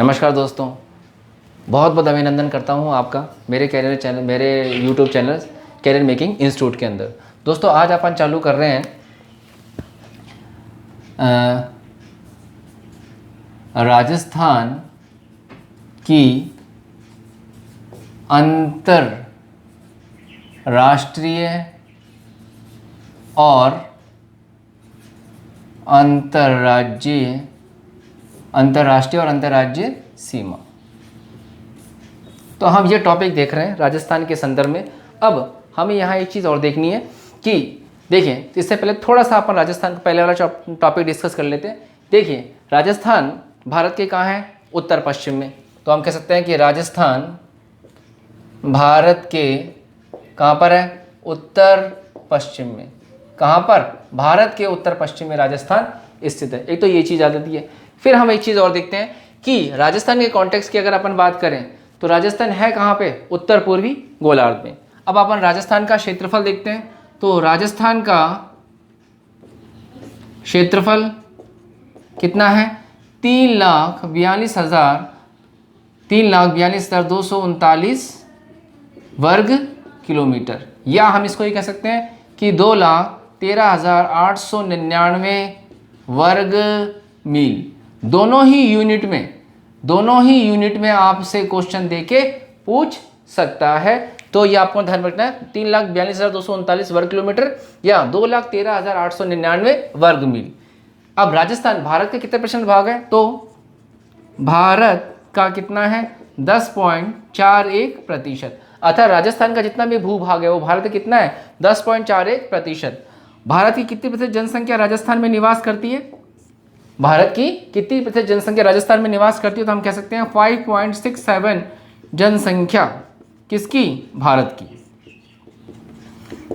नमस्कार दोस्तों, बहुत बहुत अभिनंदन करता हूं आपका मेरे YouTube channel career making institute के अंदर। दोस्तों आज अपन चालू कर रहे हैं राजस्थान की अंतरराष्ट्रीय और अंतर्राज्यीय सीमा। तो हम ये टॉपिक देख रहे हैं राजस्थान के संदर्भ में। अब हमें यहाँ एक चीज़ और देखनी है कि देखिए, इससे पहले थोड़ा सा अपन राजस्थान का पहले वाला टॉपिक डिस्कस कर लेते हैं। देखिए, राजस्थान भारत के कहाँ है? उत्तर पश्चिम में। तो हम कह सकते हैं कि राजस्थान भारत के कहाँ पर है? उत्तर पश्चिम में। कहाँ पर? भारत के उत्तर पश्चिम में राजस्थान स्थित है। एक तो ये चीज़ आ जाती है। फिर हम एक चीज़ और देखते हैं कि राजस्थान के कॉन्टेक्स्ट की अगर अपन बात करें तो राजस्थान है कहाँ पे? उत्तर पूर्वी गोलार्ध में। अब अपन राजस्थान का क्षेत्रफल देखते हैं। तो राजस्थान का क्षेत्रफल कितना है? 3,42,239 वर्ग किलोमीटर, या हम इसको ये कह सकते हैं कि 2,13,899 वर्ग मील। दोनों ही यूनिट में आपसे क्वेश्चन देके पूछ सकता है। तो ये आपको ध्यान रखना है, 3,42,239 वर्ग किलोमीटर या 2,13,899 वर्ग मील। अब राजस्थान भारत के कितने परसेंट भाग है? तो भारत का कितना है? 10.41%। अतः राजस्थान का जितना भी भूभाग है वो भारत का कितना है? 10.41%। भारत की कितनी प्रतिशत जनसंख्या राजस्थान में निवास करती है? भारत की कितनी प्रतिशत जनसंख्या राजस्थान में निवास करती है? तो हम कह सकते हैं 5.67 जनसंख्या किसकी? भारत की।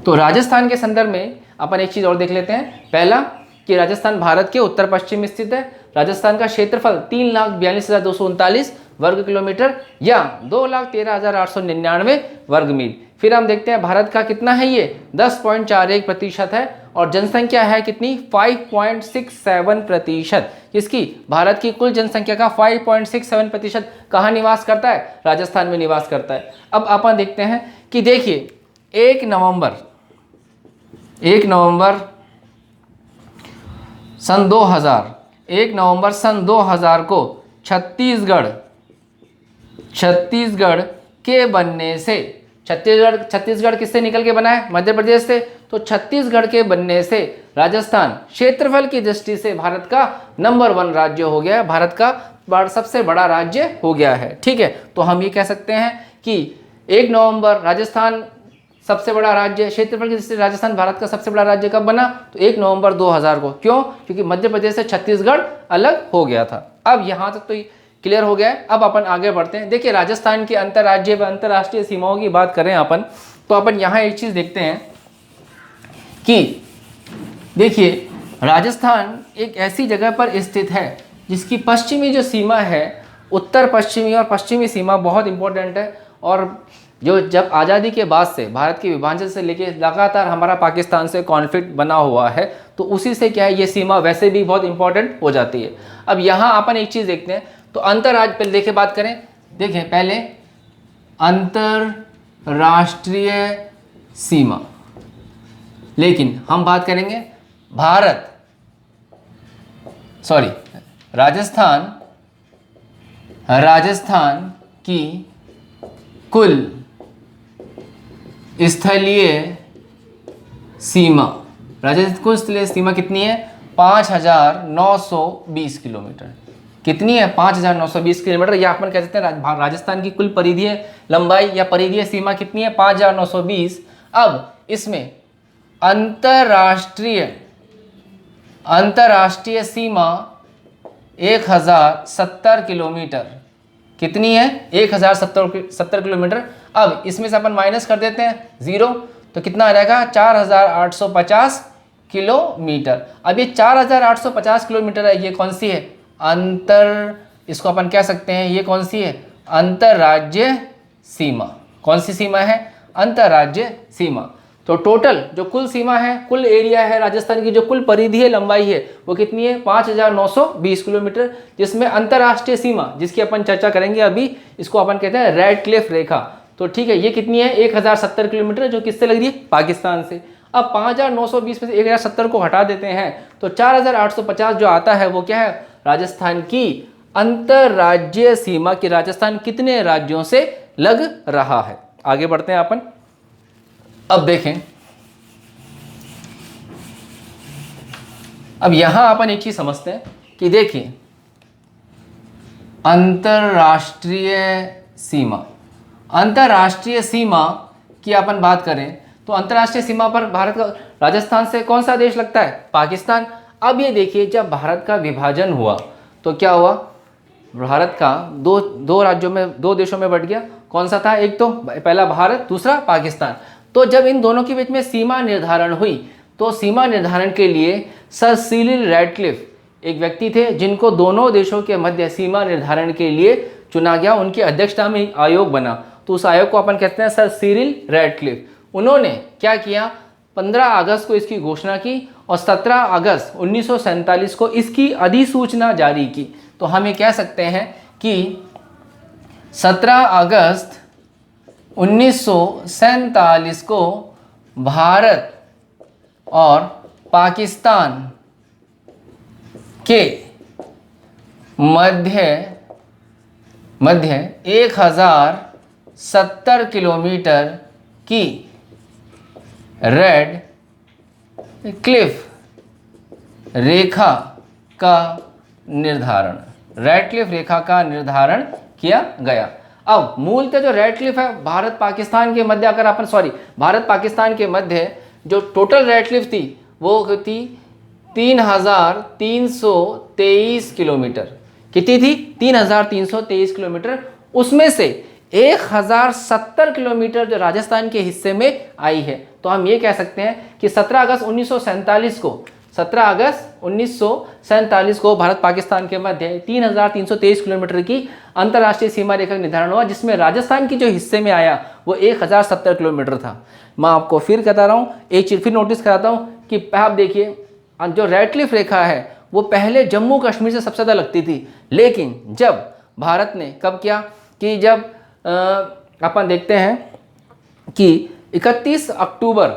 तो राजस्थान के संदर्भ में अपन एक चीज और देख लेते हैं। पहला कि राजस्थान भारत के उत्तर पश्चिम में स्थित है। राजस्थान का क्षेत्रफल 3,42,239 वर्ग किलोमीटर या 2,13,899 वर्ग मील। फिर हम देखते हैं भारत का कितना है? ये 10.41% है और जनसंख्या है कितनी? 5.67%। किसकी? भारत की कुल जनसंख्या का 5.67% कहाँ निवास करता है? राजस्थान में निवास करता है। अब अपन देखते हैं कि देखिए 1 नवंबर सन 2000 को छत्तीसगढ़ के बनने से, छत्तीसगढ़ किससे निकल के बना है? मध्य प्रदेश से। तो छत्तीसगढ़ के बनने से राजस्थान क्षेत्रफल की दृष्टि से भारत का नंबर 1 राज्य हो गया है, भारत का सबसे बड़ा राज्य हो गया है। ठीक है, तो हम ये कह सकते हैं कि 1 नवंबर राजस्थान सबसे बड़ा राज्य, क्षेत्रफल की दृष्टि से राजस्थान भारत का सबसे बड़ा राज्य कब बना? तो 1 नवंबर 2000 को। क्यों? क्योंकि मध्य प्रदेश से छत्तीसगढ़ अलग हो गया था। अब यहाँ तक तो क्लियर हो गया है। अब अपन आगे बढ़ते हैं। देखिए, राजस्थान की अंतर्राज्यीय व अंतर्राष्ट्रीय सीमाओं की बात करें अपन, तो अपन यहाँ एक चीज देखते हैं कि देखिए, राजस्थान एक ऐसी जगह पर स्थित है जिसकी पश्चिमी जो सीमा है, उत्तर पश्चिमी और पश्चिमी सीमा बहुत इंपॉर्टेंट है। और जो जब आज़ादी के बाद से, भारत के विभाजन से लेके लगातार हमारा पाकिस्तान से कॉन्फ्लिक्ट बना हुआ है, तो उसी से क्या है, ये सीमा वैसे भी बहुत इंपॉर्टेंट हो जाती है। अब यहाँ अपन एक चीज़ देखते हैं। तो अंतर्राज्य पहले देखे बात करें। देखें पहले अंतर्राष्ट्रीय सीमा, लेकिन हम बात करेंगे राजस्थान की कुल स्थलीय सीमा। राजस्थान कुल स्थलीय सीमा कितनी है? 5,920 किलोमीटर। कितनी है? 5,920 किलोमीटर। या अपन कह सकते हैं राजस्थान की कुल परिधीय लंबाई या परिधीय सीमा कितनी है? 5,920। अब इसमें अंतर्राष्ट्रीय सीमा 1,070 किलोमीटर। कितनी है? 1,070 किलोमीटर। अब इसमें से अपन माइनस कर देते हैं 0, तो कितना आ जाएगा? 4,850 किलोमीटर। अब ये 4,850 किलोमीटर है, ये कौन सी है? इसको अपन कह सकते हैं ये कौन सी है? अंतर्राज्यीय सीमा। कौन सी सीमा है? अंतर्राज्यीय सीमा। तो टोटल जो कुल सीमा है, कुल एरिया है राजस्थान की, जो कुल परिधि है, लंबाई है, वो कितनी है 5920 किलोमीटर, जिसमें अंतर्राष्ट्रीय सीमा जिसकी अपन चर्चा करेंगे अभी, इसको अपन कहते हैं रेडक्लिफ रेखा। तो ठीक है, ये कितनी है 1070 किलोमीटर, जो किससे लग रही है पाकिस्तान से। अब 5920 में से 1070 को हटा देते हैं तो 4850 जो आता है वो क्या है राजस्थान की अंतर्राज्यीय सीमा, की राजस्थान कितने राज्यों से लग रहा है। आगे बढ़ते हैं अपन। अब देखें, अब यहां अपन एक चीज समझते हैं कि देखिए अंतर्राष्ट्रीय सीमा, अंतर्राष्ट्रीय सीमा की अपन बात करें तो अंतर्राष्ट्रीय सीमा पर भारत का राजस्थान से कौन सा देश लगता है पाकिस्तान। अब ये देखिए जब भारत का विभाजन हुआ तो क्या हुआ, भारत का दो राज्यों में, दो देशों में बट गया। कौन सा था, एक तो पहला भारत, दूसरा पाकिस्तान। तो जब इन दोनों के बीच में सीमा निर्धारण हुई तो सीमा निर्धारण के लिए सर सिरिल रैडक्लिफ एक व्यक्ति थे जिनको दोनों देशों के मध्य सीमा निर्धारण के लिए चुना गया, उनकी अध्यक्षता में आयोग बना। तो उस आयोग को अपन कहते हैं सर सिरिल रैडक्लिफ। उन्होंने क्या किया, 15 अगस्त को इसकी घोषणा की और 17 अगस्त 1947 को इसकी अधिसूचना जारी की। तो हम ये कह सकते हैं कि 17 अगस्त 1947 को भारत और पाकिस्तान के मध्य 1070 किलोमीटर की रेड क्लिफ रेखा का निर्धारण, रेडक्लिफ रेखा का निर्धारण किया गया। अब मूलतः जो रेडक्लिफ है भारत पाकिस्तान के मध्य, अगर अपन भारत पाकिस्तान के मध्य जो टोटल रेडक्लिफ थी वो थी 3323 किलोमीटर। कितनी थी 3323 किलोमीटर। उसमें से 1070 किलोमीटर जो राजस्थान के हिस्से में आई है। तो हम ये कह सकते हैं कि 17 अगस्त 1947 को भारत पाकिस्तान के मध्य 3323 किलोमीटर की अंतर्राष्ट्रीय सीमा रेखा का निर्धारण हुआ, जिसमें राजस्थान की जो हिस्से में आया वो 1070 किलोमीटर था। मैं आपको फिर कहता रहा हूँ, एक चीज फिर नोटिस कराता हूँ कि आप देखिए जो रेडक्लिफ रेखा है वो पहले जम्मू कश्मीर से सबसे ज़्यादा लगती थी, लेकिन जब भारत ने कब किया कि जब अपन देखते हैं कि 31 अक्टूबर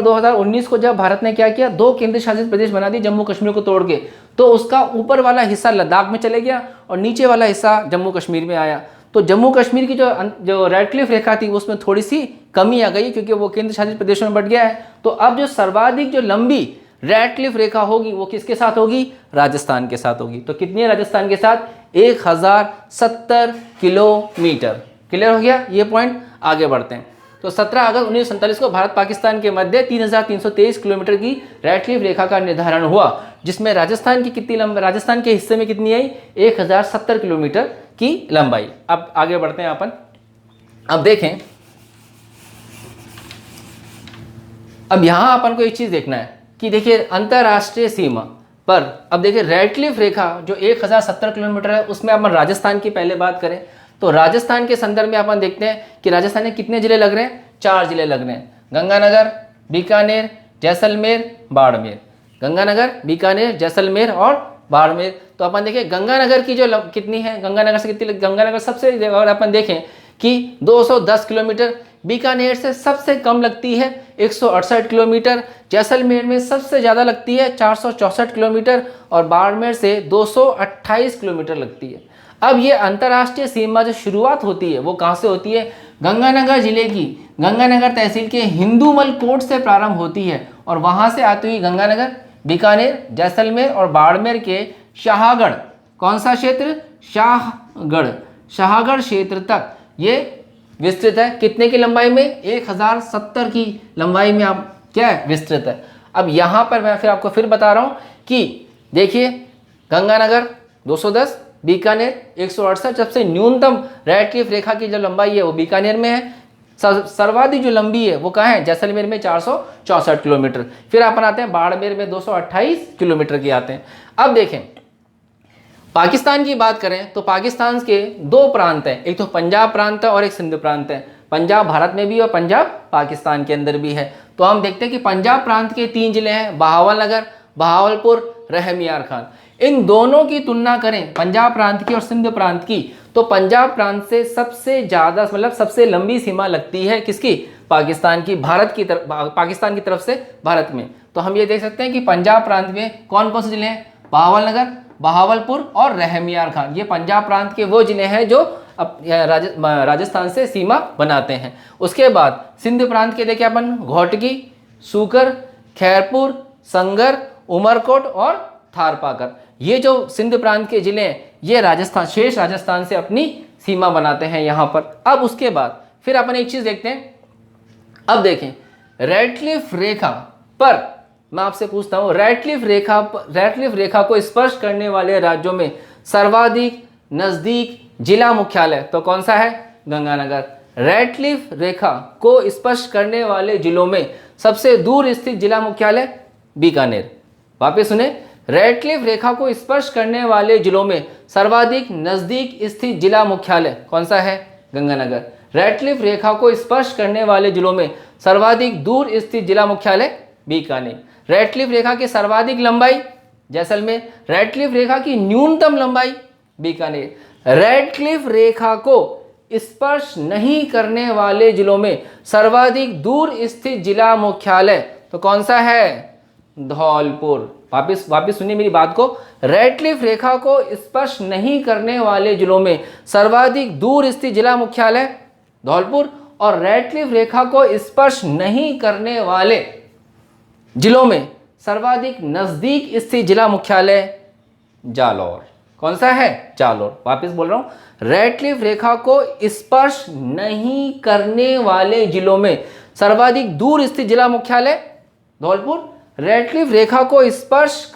2019 को जब भारत ने क्या किया, 2 केंद्र शासित प्रदेश बना दिए जम्मू कश्मीर को तोड़ के। तो उसका ऊपर वाला हिस्सा लद्दाख में चले गया और नीचे वाला हिस्सा जम्मू कश्मीर में आया। तो जम्मू कश्मीर की जो रेडक्लिफ रेखा थी उसमें थोड़ी सी कमी आ गई क्योंकि वो केंद्र शासित प्रदेशों में बट गया है। तो अब जो सर्वाधिक जो लंबी रेडक्लिफ रेखा होगी वो किसके साथ होगी, राजस्थान के साथ होगी। तो कितनी है राजस्थान के साथ 1070 किलोमीटर। क्लियर हो गया ये पॉइंट। आगे बढ़ते हैं। तो 17 अगस्त 1947 को भारत पाकिस्तान के मध्य 3323 किलोमीटर की रेडक्लिफ रेखा का निर्धारण हुआ, जिसमें राजस्थान की कितनी लंबाई, राजस्थान के हिस्से में कितनी आई 1070 किलोमीटर की लंबाई। अब आगे बढ़ते हैं अपन। अब देखें, अब यहां अपन को एक चीज देखना है कि देखिए अंतरराष्ट्रीय सीमा पर अब देखिए रेडक्लिफ रेखा जो 1070 किलोमीटर है उसमें अपन राजस्थान की पहले बात करें तो राजस्थान के संदर्भ में अपन देखते हैं कि राजस्थान में कितने जिले लग रहे हैं, 4 जिले लग रहे हैं, गंगानगर, बीकानेर, जैसलमेर, बाड़मेर। गंगानगर, बीकानेर, जैसलमेर और बाड़मेर। तो अपन देखें गंगानगर की जो कितनी है, गंगानगर से कितनी, गंगानगर सबसे, अगर अपन देखें कि 210 किलोमीटर, बीकानेर से सबसे कम लगती है 168 किलोमीटर, जैसलमेर में सबसे ज़्यादा लगती है 464 किलोमीटर और बाड़मेर से 228 किलोमीटर लगती है। अब ये अंतर्राष्ट्रीय सीमा जो शुरुआत होती है वो कहाँ से होती है, गंगानगर जिले की गंगानगर तहसील के हिंदूमल कोट से प्रारंभ होती है और वहाँ से आती हुई गंगानगर, बीकानेर, जैसलमेर और बाड़मेर के शाहगढ़, कौन सा क्षेत्र, शाहगढ़ क्षेत्र तक ये विस्तृत है। कितने की लंबाई में, 1070 की लंबाई में आप क्या है विस्तृत है। अब यहाँ पर मैं फिर आपको फिर बता रहा हूँ कि देखिए गंगानगर 210, बीकानेर 168, सबसे न्यूनतम रेडक्लिफ रेखा की जो लंबाई है वो बीकानेर में है, सर्वाधिक जो लंबी है वो कहाँ है, जैसलमेर में 464 किलोमीटर। फिर अपन आते हैं बाड़मेर में 228 किलोमीटर की आते हैं। अब देखें पाकिस्तान की बात करें तो पाकिस्तान के 2 प्रांत हैं, एक तो पंजाब प्रांत है और एक सिंध प्रांत है। पंजाब भारत में भी और पंजाब पाकिस्तान के अंदर भी है। तो हम देखते हैं कि पंजाब प्रांत के 3 जिले हैं, बहावलनगर, बहावलपुर, रहमियार खान। इन दोनों की तुलना करें, पंजाब प्रांत की और सिंध प्रांत की, तो पंजाब प्रांत से सबसे ज़्यादा मतलब सबसे लंबी सीमा लगती है किसकी? पाकिस्तान की, भारत की तरफ, पाकिस्तान की तरफ से भारत में। तो हम ये देख सकते हैं कि पंजाब प्रांत में कौन कौन से जिले हैं? बहावलनगर, बहावलपुर और रहमियार खान। ये पंजाब प्रांत के वो जिले हैं जो राजस्थान से सीमा बनाते हैं। उसके बाद सिंध प्रांत के देखें अपन, घोटकी, सूकर, खैरपुर, संगर, उमरकोट और थारपाकर। ये जो सिंध प्रांत के जिले हैं ये राजस्थान, शेष राजस्थान से अपनी सीमा बनाते हैं यहाँ पर। अब उसके बाद फिर अपन एक चीज़ देखते हैं। अब देखें, रेडक्लिफ रेखा पर मैं आपसे पूछता हूँ, रेडक्लिफ रेखा को स्पर्श करने वाले राज्यों में सर्वाधिक नज़दीक जिला मुख्यालय तो कौन सा है? गंगानगर। रेडक्लिफ रेखा को स्पर्श करने वाले जिलों में सबसे दूर स्थित जिला मुख्यालय बीकानेर। वापस सुने, रेडक्लिफ रेखा को स्पर्श करने वाले जिलों में सर्वाधिक नज़दीक स्थित जिला मुख्यालय कौन सा है? गंगानगर। रेडक्लिफ रेखा को स्पर्श करने वाले जिलों में सर्वाधिक दूर स्थित जिला मुख्यालय बीकानेर। रेडक्लिफ रेखा की सर्वाधिक लंबाई जैसलमेर। रेडक्लिफ रेखा की न्यूनतम लंबाई बीकानेर। रेडक्लिफ रेखा को स्पर्श नहीं करने वाले जिलों में सर्वाधिक दूर स्थित जिला मुख्यालय तो कौन सा है? धौलपुर। वापिस सुनिए मेरी बात को, रेडक्लिफ रेखा को स्पर्श नहीं करने वाले जिलों में सर्वाधिक दूर स्थित जिला मुख्यालय धौलपुर, और रेडक्लिफ रेखा को स्पर्श नहीं करने वाले जिलों में सर्वाधिक नजदीक स्थित जिला मुख्यालय जालौर। कौन सा है? जालौर। वापस बोल रहा हूं, रेडक्लिफ रेखा को स्पर्श नहीं करने वाले जिलों में सर्वाधिक दूर स्थित जिला मुख्यालय धौलपुर। रेडक्लिफ रेखा को स्पर्श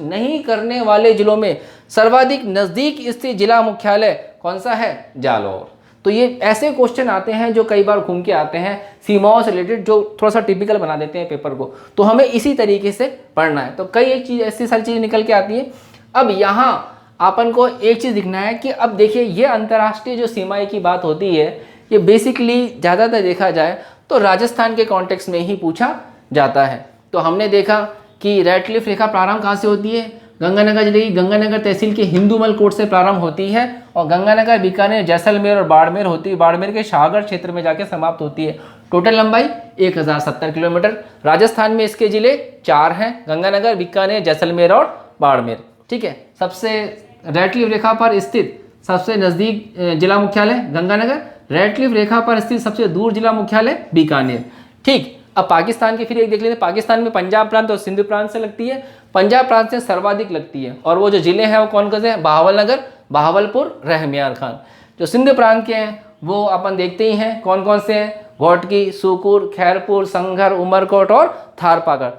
नहीं करने वाले जिलों में सर्वाधिक नजदीक स्थित जिला मुख्यालय कौन सा है? जालौर। तो ये ऐसे क्वेश्चन आते हैं जो कई बार घूम के आते हैं सीमाओं से रिलेटेड, जो थोड़ा सा टिपिकल बना देते हैं पेपर को। तो हमें इसी तरीके से पढ़ना है। तो कई एक चीज़ ऐसी सारी चीज़ें निकल के आती है। अब यहाँ अपन को एक चीज़ दिखना है कि अब देखिए ये अंतर्राष्ट्रीय जो सीमाएं की बात होती है ये बेसिकली ज़्यादातर देखा जाए तो राजस्थान के कॉन्टेक्स्ट में ही पूछा जाता है। तो हमने देखा कि रेडक्लिफ रेखा प्रारंभ कहाँ से होती है? गंगानगर जिले की गंगानगर तहसील के हिंदूमल कोट से प्रारंभ होती है और गंगानगर, बीकानेर, जैसलमेर और बाड़मेर होती है। बाड़मेर के शाहगढ़ क्षेत्र में जाके समाप्त होती है। टोटल लंबाई 1070 किलोमीटर। राजस्थान में इसके जिले 4 हैं, गंगानगर, बीकानेर, जैसलमेर और बाड़मेर। ठीक है। सबसे रेडक्लिफ रेखा पर स्थित सबसे नज़दीक जिला मुख्यालय गंगानगर, रेडक्लिफ रेखा पर स्थित सबसे दूर जिला मुख्यालय बीकानेर। ठीक। अब पाकिस्तान की फिर एक देख लेते हैं। पाकिस्तान में पंजाब प्रांत और सिंध प्रांत से लगती है। पंजाब प्रांत से सर्वाधिक लगती है और वो जो जिले हैं वो कौन कौन से हैं? बहावलनगर, बहावलपुर, रहमियार खान। जो सिंध प्रांत के हैं वो अपन देखते ही हैं कौन कौन से हैं? घोटकी, सूकुर, खैरपुर, संगर, उमरकोट और थारपाकर।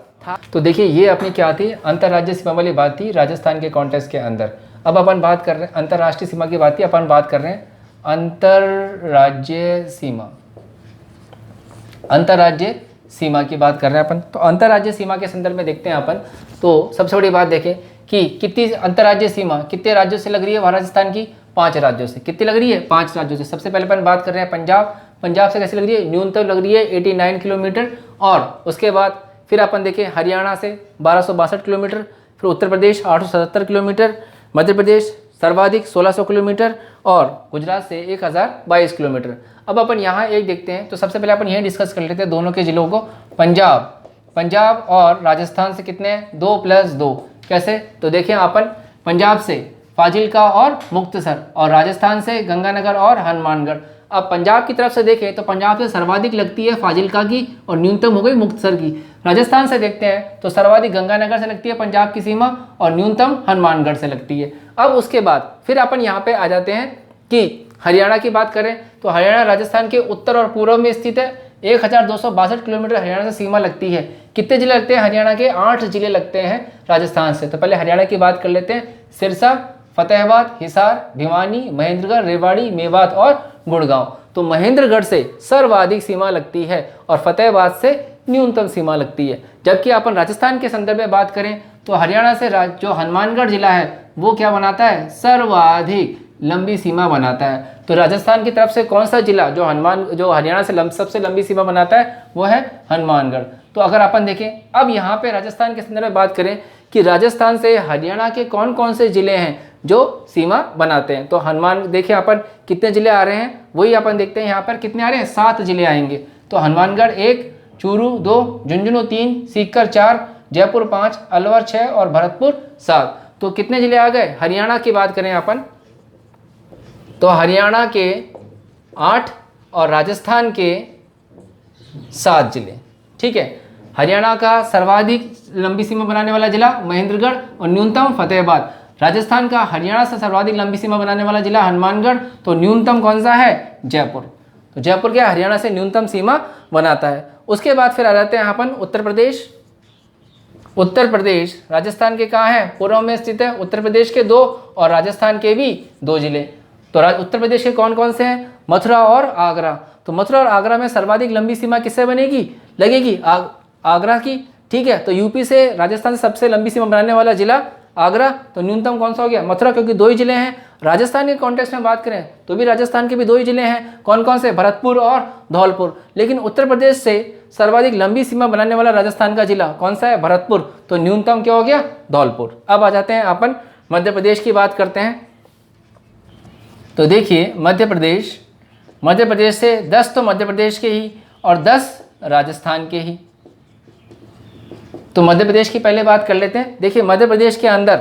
तो देखिए ये अपनी क्या थी? अंतर्राज्यीय सीमा वाली बात थी राजस्थान के कॉन्टेक्स्ट के अंदर। अब अपन बात कर रहे हैं अंतर्राष्ट्रीय सीमा की बात थी, अपन बात कर रहे हैं अंतर्राज्यीय सीमा। अंतर्राज्यीय सीमा की बात कर रहे हैं अपन। तो अंतर्राज्यीय सीमा के संदर्भ में देखते हैं अपन। तो सबसे बड़ी बात देखें कि कितनी अंतर्राज्यीय सीमा कितने राज्यों से लग रही है राजस्थान की? 5 राज्यों से। कितनी लग रही है? 5 राज्यों से। सबसे पहले अपन बात कर रहे हैं पंजाब से कैसे लग रही है? न्यूनतम लग रही है 89 किलोमीटर। और उसके बाद फिर अपन देखें हरियाणा से 1262 किलोमीटर, फिर उत्तर प्रदेश 877 किलोमीटर, मध्य प्रदेश सर्वाधिक 1600 किलोमीटर और गुजरात से 1022 किलोमीटर। अब अपन यहाँ एक देखते हैं। तो सबसे पहले अपन यही डिस्कस कर लेते हैं दोनों के जिलों को। पंजाब और राजस्थान से कितने हैं? 2 + 2। कैसे? तो देखें अपन पंजाब से फाजिल्का और मुक्तसर और राजस्थान से गंगानगर और हनुमानगढ़। अब पंजाब की तरफ से देखें तो पंजाब से सर्वाधिक लगती है फाजिल्का की और न्यूनतम हो गई मुक्तसर की। राजस्थान से देखते हैं तो सर्वाधिक गंगानगर से लगती है पंजाब की सीमा और न्यूनतम हनुमानगढ़ से लगती है। अब उसके बाद फिर अपन यहाँ पे आ जाते हैं कि हरियाणा की बात करें तो हरियाणा राजस्थान के उत्तर और पूर्व में स्थित है। 1262 किलोमीटर हरियाणा से सीमा लगती है। कितने जिले लगते हैं हरियाणा के? 8 जिले लगते हैं राजस्थान से। तो पहले हरियाणा की बात कर लेते हैं। सिरसा, फतेहाबाद, हिसार, भिवानी, महेंद्रगढ़, रेवाड़ी, मेवात और गुड़गांव। तो महेंद्रगढ़ से सर्वाधिक सीमा लगती है और फतेहाबाद से न्यूनतम सीमा लगती है। जबकि अपन राजस्थान के संदर्भ में बात करें तो हरियाणा से जो हनुमानगढ़ जिला है वो क्या बनाता है? सर्वाधिक लंबी सीमा बनाता है। तो राजस्थान की तरफ से कौन सा जिला जो हरियाणा से सबसे लंबी सीमा बनाता है वो है हनुमानगढ़। तो अगर अपन देखें अब यहाँ पे राजस्थान के संदर्भ में बात करें कि राजस्थान से हरियाणा के कौन कौन से जिले हैं जो सीमा बनाते हैं, तो देखिए अपन कितने जिले आ रहे हैं वही अपन देखते हैं। यहाँ पर कितने आ रहे हैं, 7 जिले आएंगे। तो हनुमानगढ़ 1, चूरू 2, झुंझुनू 3, सीकर 4, जयपुर 5, अलवर 6 और भरतपुर 7। तो कितने जिले आ गए। हरियाणा की बात करें अपन तो हरियाणा के 8 और राजस्थान के 7 जिले। ठीक है, हरियाणा का सर्वाधिक लंबी सीमा बनाने वाला जिला महेंद्रगढ़ और न्यूनतम फतेहाबाद। राजस्थान का हरियाणा से सर्वाधिक लंबी सीमा बनाने वाला जिला हनुमानगढ़, तो न्यूनतम कौन सा है, जयपुर। तो जयपुर क्या हरियाणा से न्यूनतम सीमा बनाता है। उसके बाद फिर आ जाते हैं अपन उत्तर प्रदेश। उत्तर प्रदेश राजस्थान के कहाँ है, पूर्व में स्थित है। उत्तर प्रदेश के 2 और राजस्थान के भी 2 जिले। तो उत्तर प्रदेश के कौन कौन से हैं, मथुरा और आगरा। तो मथुरा और आगरा में सर्वाधिक लंबी सीमा किससे लगेगी आगरा की। ठीक है, तो यूपी से राजस्थान से सबसे लंबी सीमा बनाने वाला जिला आगरा, तो न्यूनतम कौन सा हो गया, मथुरा, क्योंकि 2 ही जिले हैं। राजस्थान के कॉन्टेक्स्ट में बात करें तो भी राजस्थान के भी 2 ही जिले हैं, कौन कौन से, भरतपुर और धौलपुर। लेकिन उत्तर प्रदेश से सर्वाधिक लंबी सीमा बनाने वाला राजस्थान का जिला कौन सा है, भरतपुर, तो न्यूनतम क्या हो गया, धौलपुर। अब आ जाते हैं अपन मध्य प्रदेश की बात करते हैं। तो देखिए मध्य प्रदेश से 10 तो मध्य प्रदेश के ही और 10 राजस्थान के ही। तो मध्य प्रदेश की पहले बात कर लेते हैं। देखिए मध्य प्रदेश के अंदर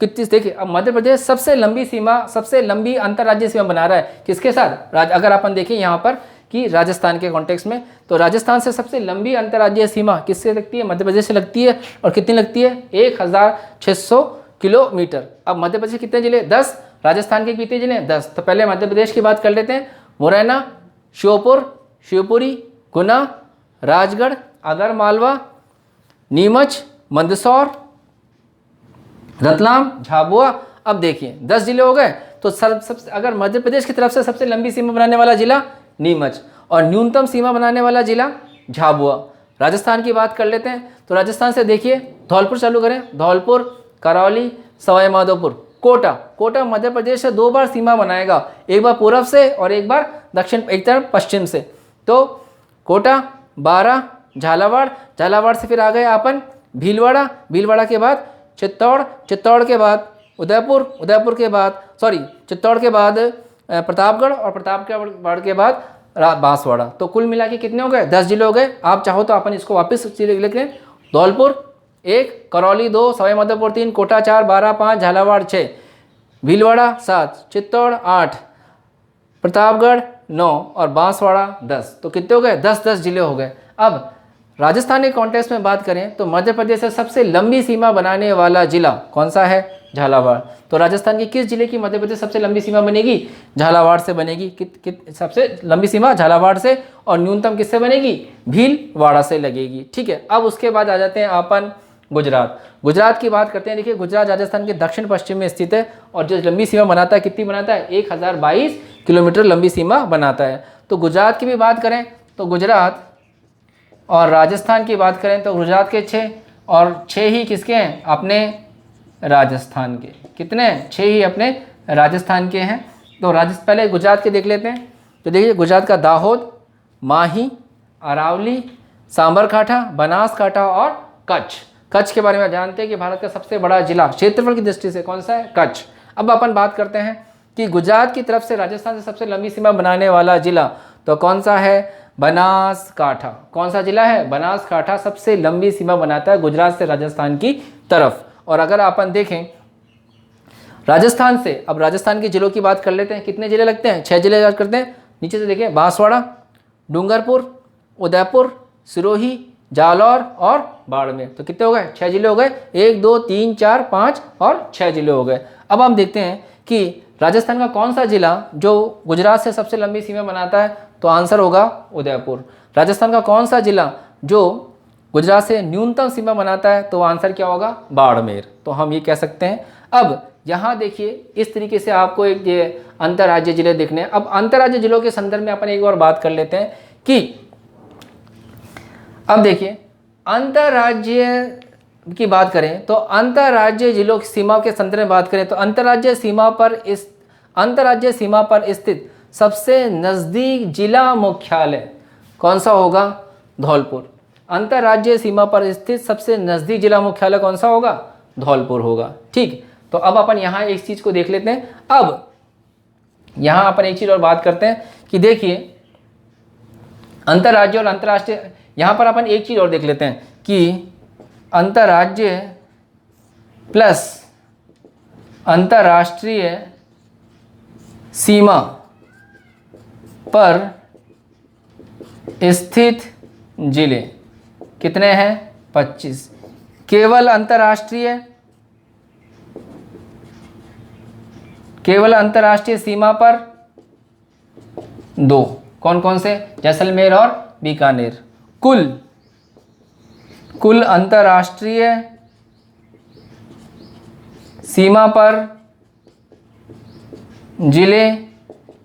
कितनी, देखिए अब मध्य प्रदेश सबसे लंबी अंतर्राज्यीय सीमा बना रहा है किसके साथ, अगर अपन देखें यहाँ पर कि राजस्थान के कॉन्टेक्स्ट में, तो राजस्थान से सबसे लंबी अंतर्राज्यीय सीमा किससे लगती है, मध्य प्रदेश से लगती है। और कितनी लगती है, 1600 किलोमीटर। अब मध्य प्रदेश कितने जिले, 10, राजस्थान के कितने जिले, 10। तो पहले मध्य प्रदेश की बात कर लेते हैं। मुरैना, श्योपुर, शिवपुरी, गुना, राजगढ़, आगरमालवा, नीमच, मंदसौर, रतलाम, झाबुआ। अब देखिए 10 जिले हो गए। तो अगर मध्य प्रदेश की तरफ से सबसे लंबी सीमा बनाने वाला जिला नीमच और न्यूनतम सीमा बनाने वाला जिला झाबुआ। राजस्थान की बात कर लेते हैं। तो राजस्थान से देखिए धौलपुर चालू करें, धौलपुर, करौली, सवाई माधोपुर, कोटा मध्य प्रदेश से 2 बार सीमा बनाएगा, एक बार पूर्व से और एक बार एक तरफ पश्चिम से। तो कोटा, 12, झालावाड़ से फिर आ गए अपन भीलवाड़ा के बाद चित्तौड़ के बाद चित्तौड़ के बाद प्रतापगढ़ और प्रतापगढ़ के बाद बांसवाड़ा। तो कुल मिला के कितने हो गए, 10 जिले हो गए। आप चाहो तो अपन इसको वापस लिख लें। धौलपुर 1, करौली 2, सवाई माधोपुर 3, कोटा 4, 12, 5, झालावाड़ 6, भीलवाड़ा 7, चित्तौड़ 8, प्रतापगढ़ 9 और बांसवाड़ा 10। तो कितने हो गए, 10 जिले हो गए। अब राजस्थान के कॉन्टेक्स्ट में बात करें तो मध्य प्रदेश से सबसे लंबी सीमा बनाने वाला जिला कौन सा है, झालावाड़। तो राजस्थान की किस जिले की मध्य प्रदेश सबसे लंबी सीमा बनेगी, झालावाड़ से बनेगी। सबसे लंबी सीमा झालावाड़ से और न्यूनतम किससे बनेगी, भीलवाड़ा से लगेगी। ठीक है, अब उसके बाद आ जाते हैं अपन गुजरात की बात करते हैं। देखिए गुजरात राजस्थान के दक्षिण पश्चिम में स्थित है और जो लंबी सीमा बनाता है, कितनी बनाता है, 1022 किलोमीटर लंबी सीमा बनाता है। तो गुजरात की भी बात करें तो गुजरात और राजस्थान की बात करें तो गुजरात के 6 और 6 ही किसके हैं, अपने राजस्थान के। कितने हैं, 6 ही अपने राजस्थान के हैं। तो पहले गुजरात के देख लेते हैं। तो देखिए गुजरात का दाहोद, माही, अरावली, सांबरकाठा, बनासकाठा और कच्छ के बारे में जानते हैं कि भारत का सबसे बड़ा जिला क्षेत्रफल की दृष्टि से कौन सा है, कच्छ। अब अपन बात करते हैं कि गुजरात की तरफ से राजस्थान से सबसे लंबी सीमा बनाने वाला जिला तो कौन सा है, बनासकाठा। कौन सा जिला है, बनासकाठा सबसे लंबी सीमा बनाता है गुजरात से राजस्थान की तरफ। और अगर अपन देखें राजस्थान से, अब राजस्थान के जिलों की बात कर लेते हैं। कितने जिले लगते हैं, 6 जिले याद करते हैं। नीचे से देखें, बांसवाड़ा, डूंगरपुर, उदयपुर, सिरोही, जालौर और बाड़मेर। तो कितने हो गए, 6 जिले हो गए। 1, 2, 3, 4, 5 और 6 जिले हो गए। अब हम देखते हैं कि राजस्थान का कौन सा जिला जो गुजरात से सबसे लंबी सीमा बनाता है, तो आंसर होगा उदयपुर। राजस्थान का कौन सा जिला जो गुजरात से न्यूनतम सीमा बनाता है, तो आंसर क्या होगा, बाड़मेर। तो हम ये कह सकते हैं। अब यहाँ देखिए इस तरीके से आपको एक ये अंतर्राज्यीय जिले देखने हैं। अब अंतर्राज्यीय जिलों के संदर्भ में अपन एक और बात कर लेते हैं कि अब देखिए अंतर्राज्यीय की बात करें तो अंतर्राज्यीय जिलों की सीमा के संदर्भ में बात करें तो अंतर्राज्यीय सीमा पर इस अंतर्राज्यीय सीमा पर स्थित सबसे नज़दीक जिला मुख्यालय कौन सा होगा? धौलपुर। अंतर्राज्यीय सीमा पर स्थित सबसे नज़दीक जिला मुख्यालय कौन सा होगा? धौलपुर होगा। ठीक, तो अब अपन यहाँ एक चीज़ को देख लेते हैं। अब यहाँ अपन एक चीज़ और बात करते हैं कि देखिए अंतर्राज्य और अंतर्राष्ट्रीय, यहाँ पर अपन एक चीज़ और देख लेते हैं कि अंतर्राज्य प्लस अंतर्राष्ट्रीय सीमा पर स्थित जिले कितने हैं? 25। केवल अंतर्राष्ट्रीय सीमा पर 2, कौन कौन से? जैसलमेर और बीकानेर। कुल अंतर्राष्ट्रीय सीमा पर जिले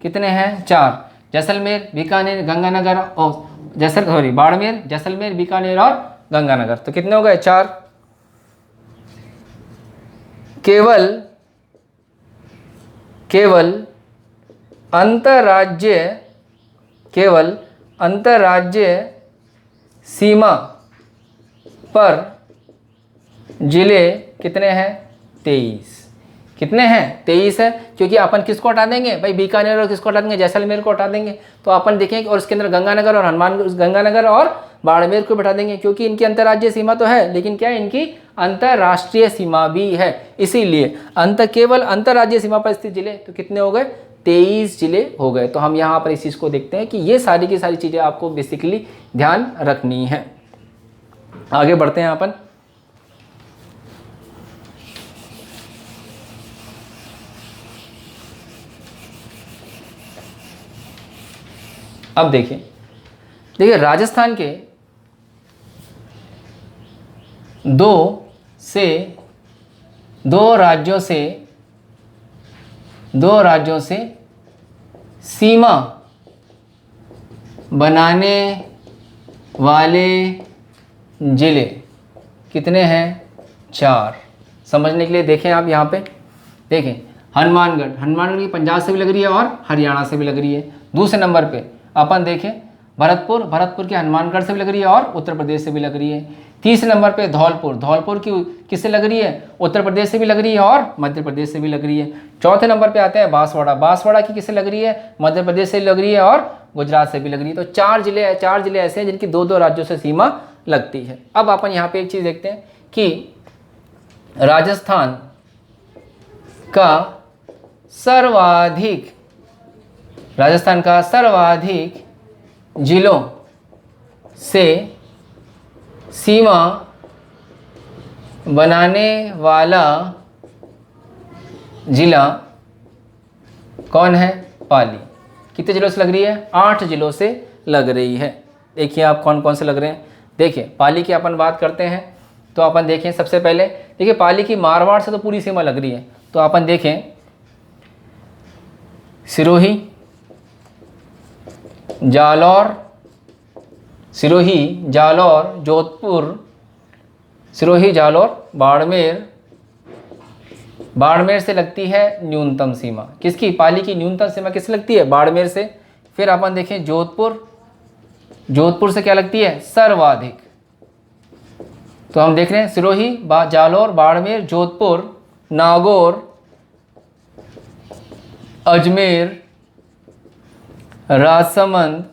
कितने हैं? 4। जैसलमेर, बीकानेर, गंगानगर और बाड़मेर, जैसलमेर, बीकानेर और गंगानगर। तो कितने हो गए? 4। केवल अंतर्राज्यीय सीमा पर जिले कितने हैं? 23। कितने हैं? 23 है, क्योंकि अपन किसको हटा देंगे भाई? बीकानेर और किसको हटा देंगे? जैसलमेर को हटा देंगे। तो अपन देखेंगे और इसके अंदर गंगानगर और बाड़मेर को बैठा देंगे, क्योंकि इनकी अंतर्राज्यीय सीमा तो है, लेकिन क्या है? इनकी अंतर्राष्ट्रीय सीमा भी है। इसीलिए केवल अंतर्राज्यीय सीमा पर स्थित जिले तो कितने हो गए? 23 जिले हो गए। तो हम यहाँ पर इस चीज़ को देखते हैं कि ये सारी की सारी चीज़ें आपको बेसिकली ध्यान रखनी है। आगे बढ़ते हैं अपन। अब देखिए राजस्थान के दो राज्यों से सीमा बनाने वाले जिले कितने हैं? 4। समझने के लिए देखें आप यहाँ पे देखें, हनुमानगढ़ की पंजाब से भी लग रही है और हरियाणा से भी लग रही है। दूसरे नंबर पे अपन देखें भरतपुर की हनुमानगढ़ से भी लग रही है और उत्तर प्रदेश से भी लग रही है। तीसरे नंबर पे धौलपुर की किससे लग रही है? उत्तर प्रदेश से भी लग रही है और मध्य प्रदेश से भी लग रही है। चौथे नंबर पे आते हैं बांसवाड़ा की किससे लग रही है? मध्य प्रदेश से लग रही है और गुजरात से भी लग रही है। तो 4 जिले ऐसे हैं जिनकी 2 राज्यों से सीमा लगती है। अब अपन यहाँ पे एक चीज़ देखते हैं कि राजस्थान का सर्वाधिक जिलों से सीमा बनाने वाला जिला कौन है? पाली। कितने जिलों से लग रही है? 8 जिलों से लग रही है। देखिए आप कौन कौन से लग रहे हैं। देखिए पाली की अपन बात करते हैं तो अपन देखें सबसे पहले, देखिए पाली की मारवाड़ से तो पूरी सीमा लग रही है। तो अपन देखें सिरोही, जालौर, बाड़मेर से लगती है न्यूनतम सीमा। किसकी? पाली की न्यूनतम सीमा किससे लगती है? बाड़मेर से। फिर अपन देखें जोधपुर से क्या लगती है? सर्वाधिक। तो हम देख रहे हैं सिरोही, जालौर, बाड़मेर, जोधपुर, नागौर, अजमेर, राजसमंद।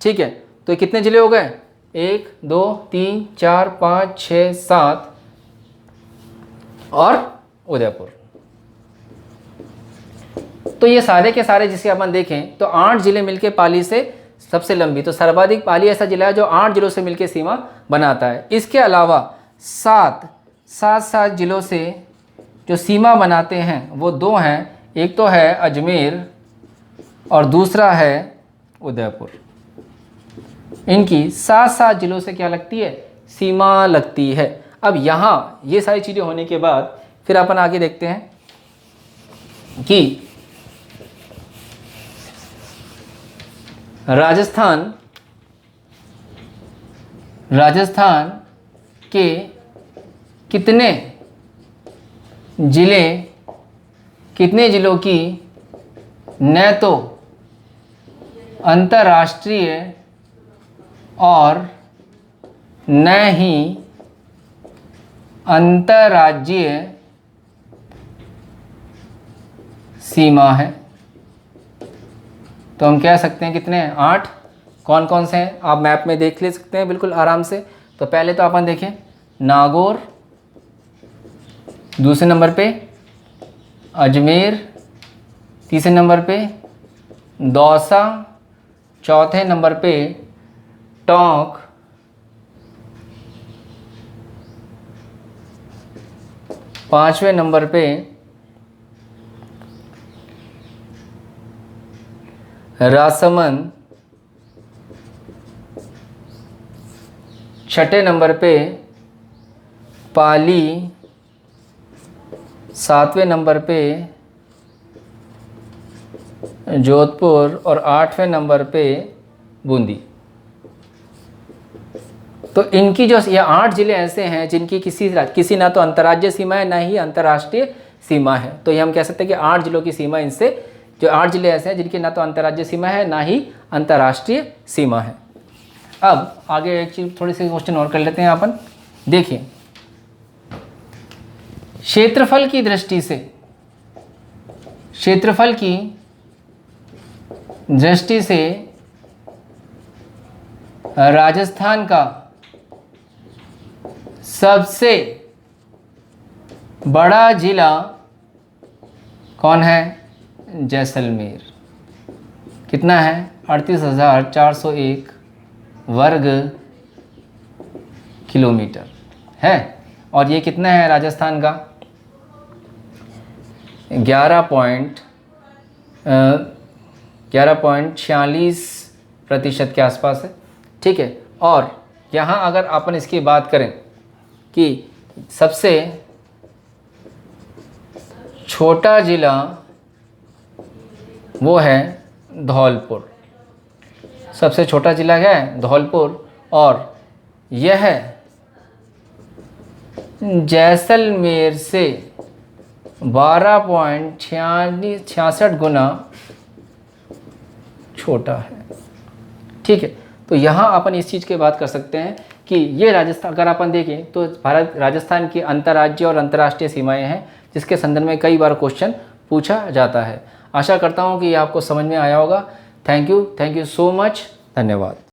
ठीक है, तो ये कितने जिले हो गए? 1 2 3 4 5 6 7 और उदयपुर। तो ये सारे के सारे जिसे अपन देखें तो 8 जिले मिलके पाली से सबसे लंबी, तो सर्वाधिक पाली ऐसा जिला है जो 8 जिलों से मिलके सीमा बनाता है। इसके अलावा 7 जिलों से जो सीमा बनाते हैं वो 2 हैं, एक तो है अजमेर और दूसरा है उदयपुर। इनकी 7 जिलों से क्या लगती है? सीमा लगती है। अब यहाँ ये सारी चीज़ें होने के बाद फिर अपन आगे देखते हैं कि राजस्थान के कितने जिले कितने जिलों की न तो अंतर्राष्ट्रीय और न ही अंतर्राज्यीय सीमा है। तो हम कह सकते हैं कितने हैं? 8। कौन कौन से हैं आप मैप में देख ले सकते हैं बिल्कुल आराम से। तो पहले तो अपन देखें नागौर, दूसरे नंबर पे अजमेर, तीसरे नंबर पे दौसा, चौथे नंबर पे टोंक, पांचवें नंबर पे राजसमंद, छठे नंबर पे पाली, सातवें नंबर पे जोधपुर और आठवें नंबर पे बूंदी। तो इनकी जो ये 8 जिले ऐसे हैं जिनकी किसी ना तो अंतर्राज्यीय सीमा है ना ही अंतर्राष्ट्रीय सीमा है। तो ये हम कह सकते हैं कि 8 जिलों की सीमा इनसे, जो 8 जिले ऐसे हैं जिनकी ना तो अंतर्राज्यीय सीमा है ना ही अंतर्राष्ट्रीय सीमा है। अब आगे एक चीज थोड़ी सी क्वेश्चन और कर लेते हैं अपन। देखिए क्षेत्रफल की दृष्टि से, क्षेत्रफल की दृष्टि से राजस्थान का सबसे बड़ा जिला कौन है? जैसलमेर। कितना है? 38,401 वर्ग किलोमीटर है। और ये कितना है राजस्थान का? 11.46% के आसपास है। ठीक है। और यहाँ अगर अपन इसकी बात करें कि सबसे छोटा जिला वो है धौलपुर। सबसे छोटा जिला क्या है? धौलपुर। और यह जैसलमेर से 12.66 गुना छोटा है। ठीक है। तो यहाँ अपन इस चीज़ की बात कर सकते हैं कि ये राजस्थान, अगर अपन देखें तो राजस्थान की अंतर्राज्यीय और अंतर्राष्ट्रीय सीमाएं हैं जिसके संदर्भ में कई बार क्वेश्चन पूछा जाता है। आशा करता हूँ कि ये आपको समझ में आया होगा। Thank you so much. धन्यवाद।